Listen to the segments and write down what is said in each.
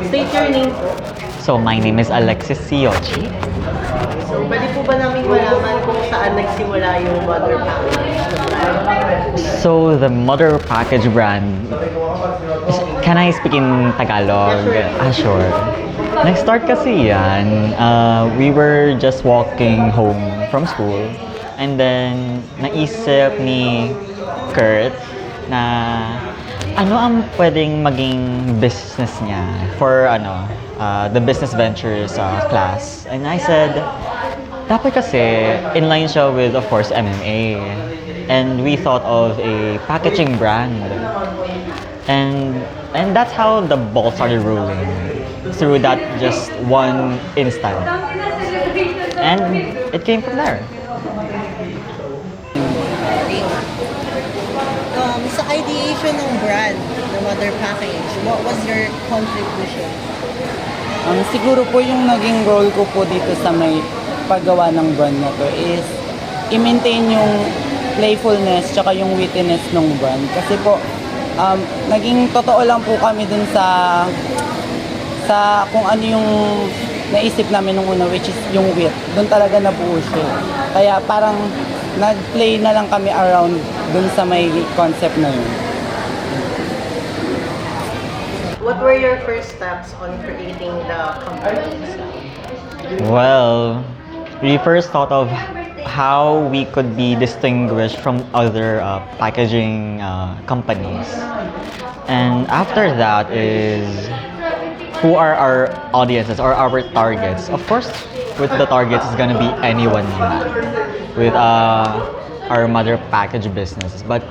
State your name po. So, my name is Alexis Siochi. So, pwede po ba namin malaman kung saan nagsimula yung MotherPackage? So, the MotherPackage brand, can I speak in Tagalog? Sure. Nag-start kasi yan, we were just walking home from school, and then naisip ni Kurt na ano ang pwedeng maging business niya for the business ventures class. And I said, dapat kasi inline siya with, of course, MMA. And we thought of a packaging brand. And that's how the ball started rolling. Through that just one instant. And it came from there. Sa ideation ng brand, the MotherPackage, what was your contribution? Siguro po yung naging role ko po dito sa may paggawa ng brand na to is i-maintain yung playfulness tsaka yung wittiness ng brand. Kasi po, naging totoo lang po kami dun sa kung ano yung naisip namin nung una, which is yung wit. Doon talaga nabuo siya. Kaya parang nag-play na lang kami around dun sa may concept na yun. What were your first steps on creating the company? Well, we first thought of how we could be distinguished from other packaging companies. And after that is who are our audiences or our targets. Of course, with the targets is gonna be anyone with our MotherPackage business, but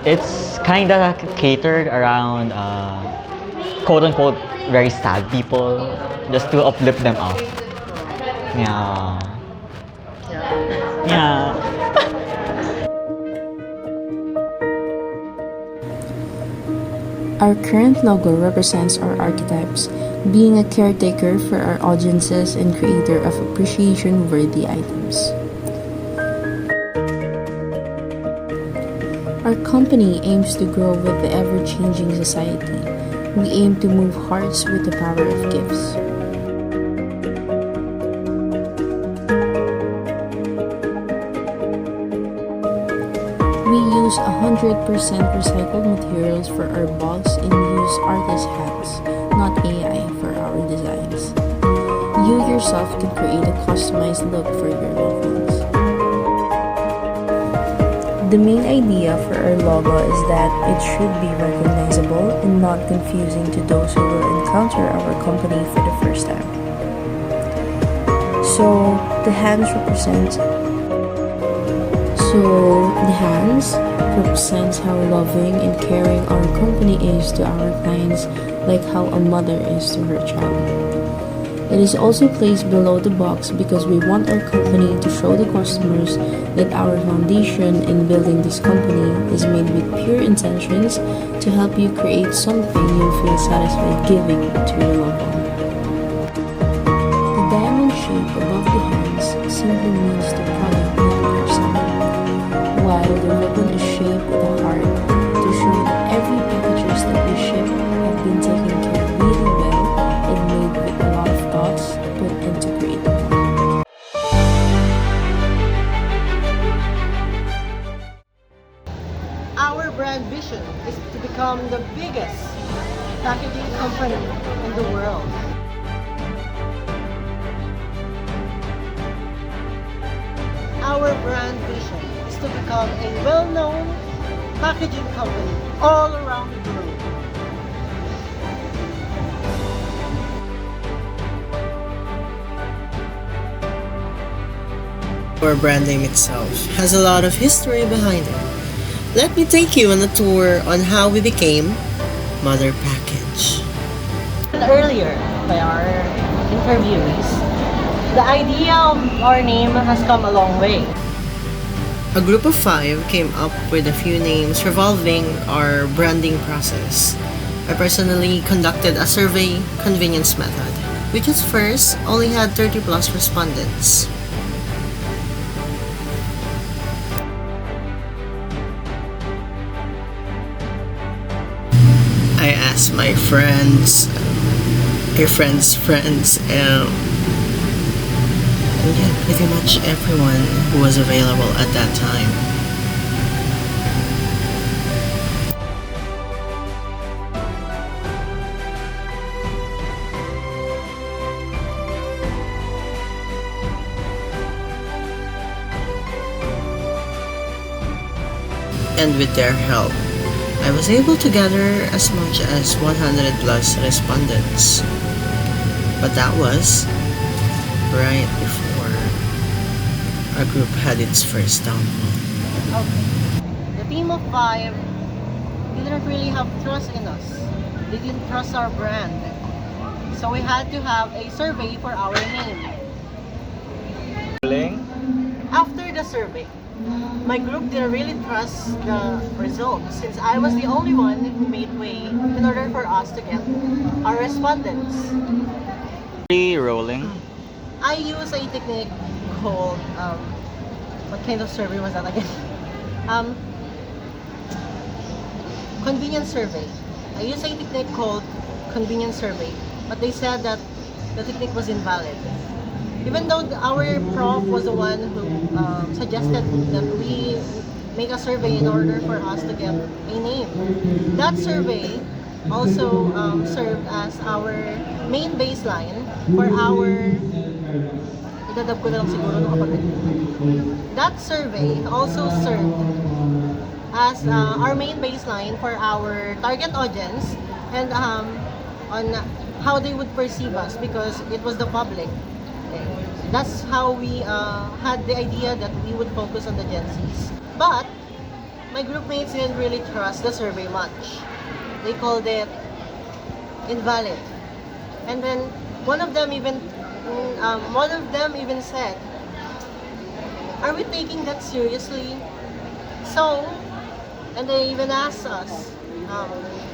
it's kind of catered around quote unquote very sad people, just to uplift them up. Yeah. Yeah. Our current logo represents our archetypes, being a caretaker for our audiences and creator of appreciation-worthy items. Our company aims to grow with the ever-changing society. We aim to move hearts with the power of gifts. We use 100% recycled materials for our bags and use artist hats, not AI, for our designs. You yourself can create a customized look for your loved ones. The main idea for our logo is that it should be recognizable and not confusing to those who will encounter our company for the first time. So, the hands represents how loving and caring our company is to our clients, like how a mother is to her child. It is also placed below the box because we want our company to show the customers that our foundation in building this company is made with pure intentions to help you create something you'll feel satisfied giving to your loved one. The diamond shape above the hands simply means the product, not the person, while the ribbon is shaped with a heart to show that every packages that we ship have been taken care of really well and made with a lot of thoughts put into creating them. Our brand vision is to become the biggest packaging company in the world. Our brand vision is to become a well-known packaging company all around the globe. Our brand name itself has a lot of history behind it. Let me take you on a tour on how we became MotherPackage. Earlier, by our interviewees, the idea of our name has come a long way. A group of 5 came up with a few names revolving our branding process. I personally conducted a survey convenience method, which at first only had 30 plus respondents. I I asked my friends, your friends' friends, and yeah, pretty much everyone who was available at that time. And with their help, I was able to gather as much as 100 plus respondents. But that was right before our group had its first downfall. Okay. The team of 5 didn't really have trust in us. They didn't trust our brand. So we had to have a survey for our name. After the survey, my group didn't really trust the results since I was the only one who made way in order for us to get our respondents. Rolling. I use a technique called, what kind of survey was that again? Convenience survey. I use a technique called convenience survey, but they said that the technique was invalid. Even though our prof was the one who suggested that we make a survey in order for us to get a name. That survey also served as our main baseline for our idadab ko na lang siguro no kapag that survey also served as our main baseline for our target audience and on how they would perceive us because it was the public. That's how we had the idea that we would focus on the Gen Zs. But my group mates didn't really trust the survey much. They called it invalid. And then one of them even said, "Are we taking that seriously?" So, and they even asked us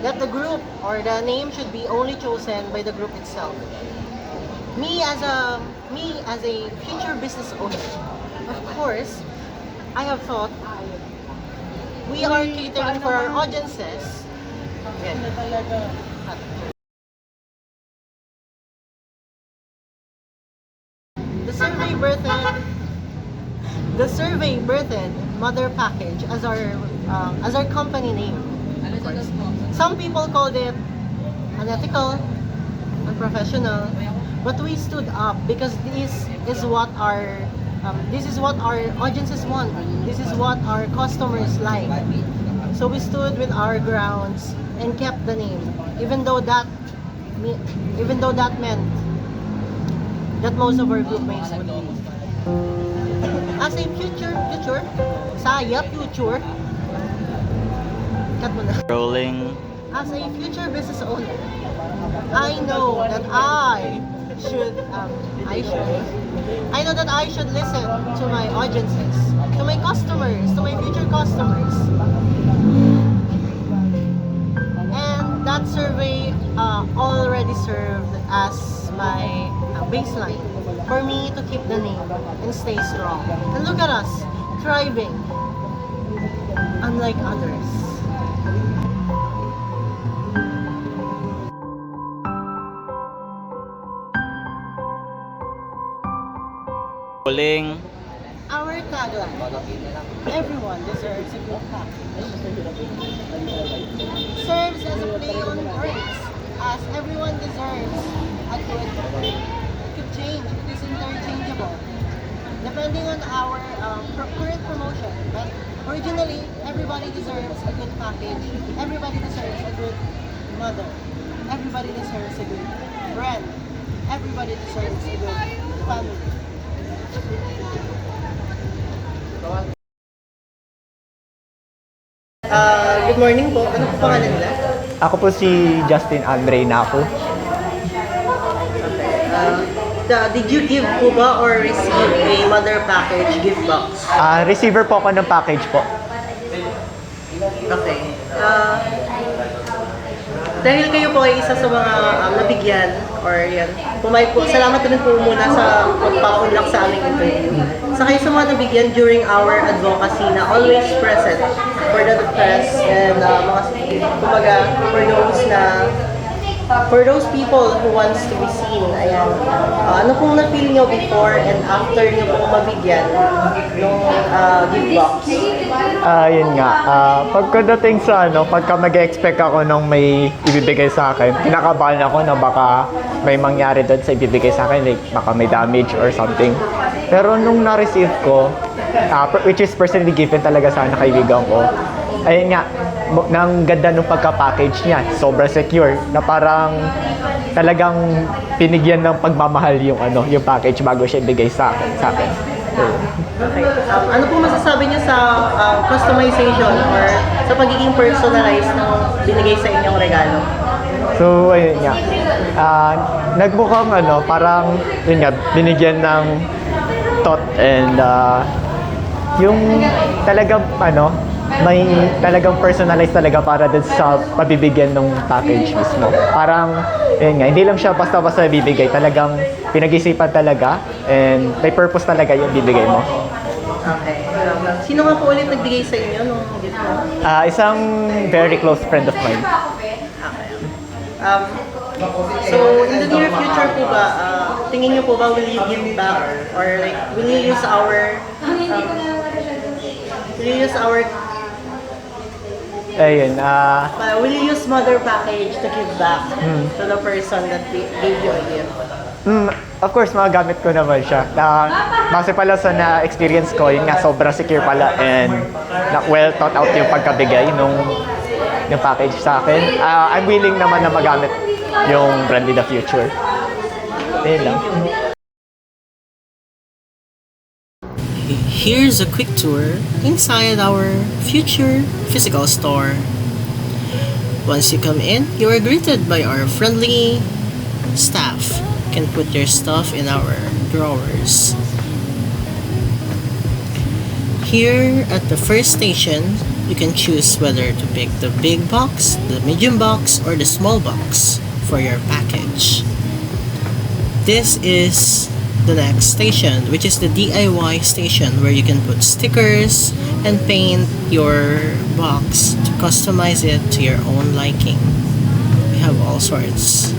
that the group or the name should be only chosen by the group itself. Me as a future business owner, of course, I have thought we are catering for our audiences. The survey birthed MotherPackage as our company name. Of course. Some people called it unethical, unprofessional. But we stood up because this is what our audiences want. This is what our customers like. So we stood with our grounds and kept the name, even though that meant that most of our group mates would leave. As a future, cut mo na. Rolling. As a future business owner, I know that I know that I should listen to my audiences, to my customers, to my future customers. And that survey already served as my baseline for me to keep the name and stay strong. And look at us, thriving, unlike others. Rolling. Our tagline, everyone deserves a good package, serves as a play on words, as everyone deserves a good package. It could change, it is interchangeable, depending on our current promotion. But originally, everybody deserves a good package, everybody deserves a good mother, everybody deserves a good friend, everybody deserves a good family. Good morning po. Ano po pangalan nila? Ako po si Justin Andre Napo. Did you give po ba or receive a MotherPackage gift box? Receiver po ako ng package po. Okay. Dahil kayo po ay isa sa mga nabigyan or yan, salamat din po muna sa pagpapaunlak sa aming interview. Sa kayo sa mga nabigyan during our advocacy na always present for the press and mga kumbaga for those na For those people who wants to be seen, ayan, ano pong na-feel nyo before and after nyo pong mabigyan nung gift box? Yun nga. Pagkadating sa pagka mag-expect ako nung may ibibigay sa akin, kinakabahan ako na baka may mangyari doon sa ibibigay sa akin, like baka may damage or something. Pero nung na-receive ko, which is personally given talaga sa kaibigan ko, ayun nga, nang ganda nung pagka-package niya, sobrang secure, na parang talagang pinigyan ng pagmamahal yung package bago siya ibigay sa akin. Okay. Ano po masasabi niyo sa customization or sa pagiging personalized ng binigay sa inyong regalo? So, ayun nga. Nagmukhang parang, yun nga, binigyan ng thought and yung talagang may talagang personalized talaga para dun sa pabibigyan ng package mismo. Parang, yun nga, hindi lang siya basta-basta bibigay. Talagang pinag-isipan talaga and may purpose talaga yung bibigay mo. Okay. Sino nga po ulit nagbigay sa inyo nung gift mo? Isang very close friend of mine. So, in the near future po ba, tingin niyo po ba will you give back or like will you use our Ayun, will you use MotherPackage to give back to the person that gave you a gift? of course, magagamit ko naman siya. Base pala sa na-experience ko, yun nga, sobrang secure pala and well thought out yung pagkabigay yung package sa akin. I'm willing naman na magamit yung brand in the future. Ayun lang. Here's a quick tour inside our future physical store. Once you come in, you are greeted by our friendly staff. You can put your stuff in our drawers. Here at the first station, you can choose whether to pick the big box, the medium box, or the small box for your package. This is the next station, which is the DIY station, where you can put stickers and paint your box to customize it to your own liking. We have all sorts.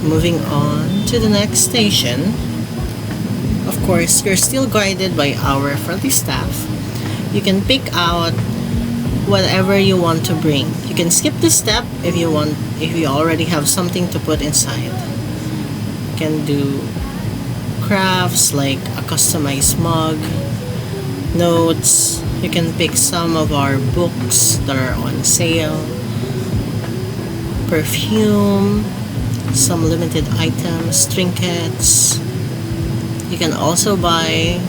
Moving on to the next station. Of course, you're still guided by our friendly staff. You can pick out whatever you want to bring. You can skip this step if you already have something to put inside. You can do crafts like a customized mug, notes. You can pick some of our books that are on sale, perfume, some limited items, trinkets. You can also buy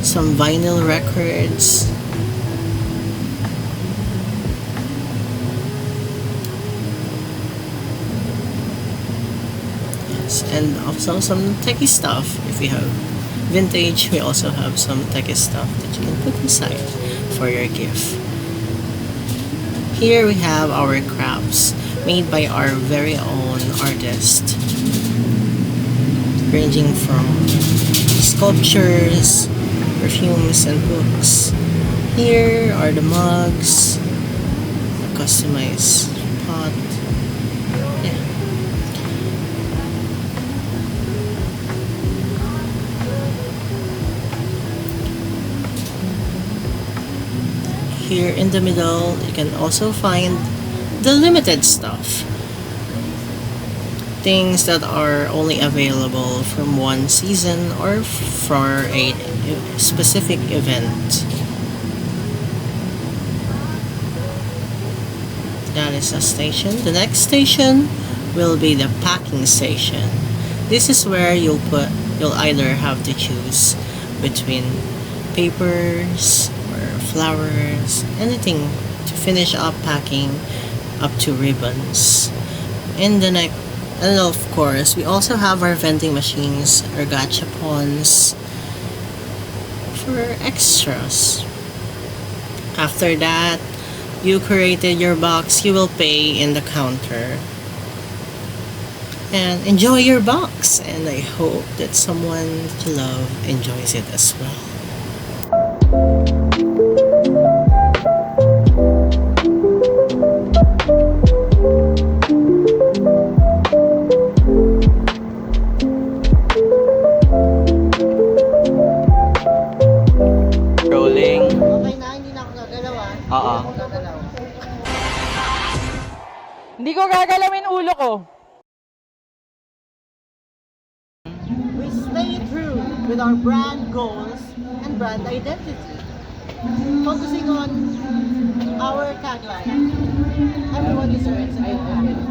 some vinyl records. And also some techie stuff. If you have vintage, we also have some techie stuff that you can put inside for your gift. Here we have our crafts made by our very own artist, ranging from sculptures, perfumes, and books. Here are the mugs, customized pot. Yeah. Here in the middle, you can also find the limited stuff. Things that are only available from one season or for a specific event. That is a station. The next station will be the packing station. This is where you'll either have to choose between papers or flowers, anything to finish up packing, up to ribbons. And of course, we also have our vending machines or gachapons for extras. After that, you created your box, you will pay in the counter. And enjoy your box, and I hope that someone that you love enjoys it as well. gagalaw. Hindi ko gagalawin ulo ko. We stay true with our brand goals and brand identity, focusing on our tagline. Everyone deserves a good happy.